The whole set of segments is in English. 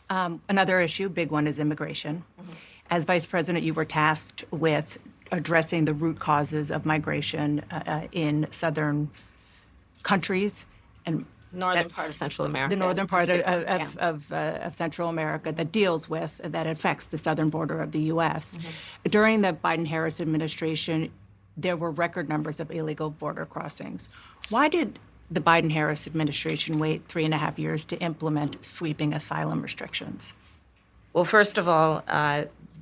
Another issue, big one, is immigration. As Vice President, you were tasked with addressing the root causes of migration in southern countries and Northern part of Central America. the northern part Yeah. of Central America that affects the southern border of the U.S. During the Biden-Harris administration, there were record numbers of illegal border crossings. Why did the Biden-Harris administration wait 3.5 years to implement sweeping asylum restrictions? Well, first of all,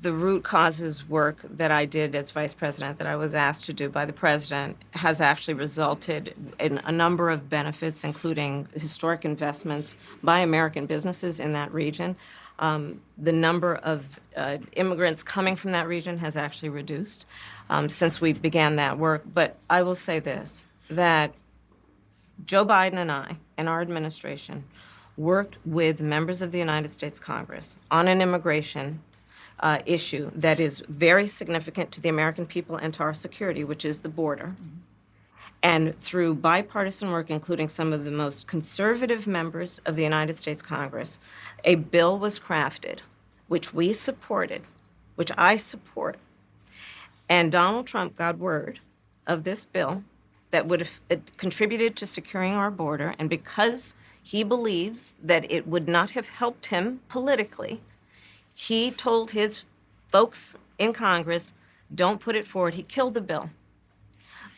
the root causes work that I did as vice president, that I was asked to do by the president, has actually resulted in a number of benefits, including historic investments by American businesses in that region. The number of immigrants coming from that region has actually reduced since we began that work. But I will say this, that Joe Biden and I and our administration worked with members of the United States Congress on an immigration issue that is very significant to the American people and to our security, which is the border. And through bipartisan work, including some of the most conservative members of the United States Congress, a bill was crafted, which we supported, which I support. And Donald Trump got word of this bill that would have contributed to securing our border. And because he believes that it would not have helped him politically, he told his folks in Congress, don't put it forward. He killed the bill.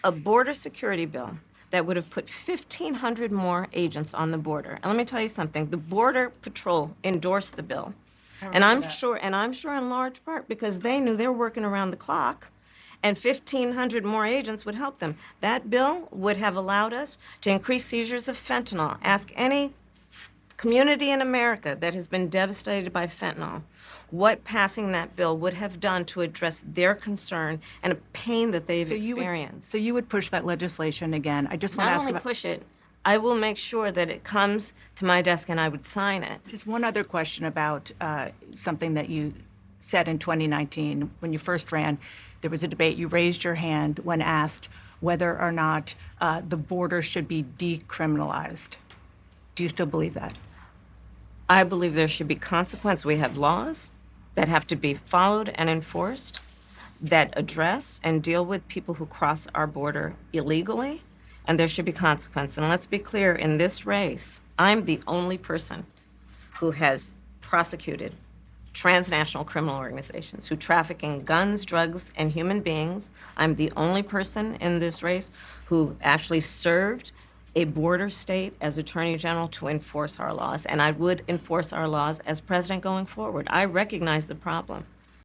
A border security bill that would have put 1,500 more agents on the border. And let me tell you something, the Border Patrol endorsed the bill. And I'm sure in large part because they knew they were working around the clock, and 1,500 more agents would help them. That bill would have allowed us to increase seizures of fentanyl. Ask any community in America that has been devastated by fentanyl what passing that bill would have done to address their concern and a pain that they've experienced. So you would push that legislation again. I just want to ask Not only push it, I will make sure that it comes to my desk and I would sign it. Just one other question about something that you said in 2019 when you first ran. There was a debate. You raised your hand when asked whether or not the border should be decriminalized. Do you still believe that? I believe there should be consequence. We have laws that have to be followed and enforced that address and deal with people who cross our border illegally, and there should be consequence. And let's be clear, in this race, I'm the only person who has prosecuted transnational criminal organizations who traffic in guns, drugs, and human beings. I'm the only person in this race who actually served a border state as Attorney General to enforce our laws, and I would enforce our laws as president going forward. I recognize the problem.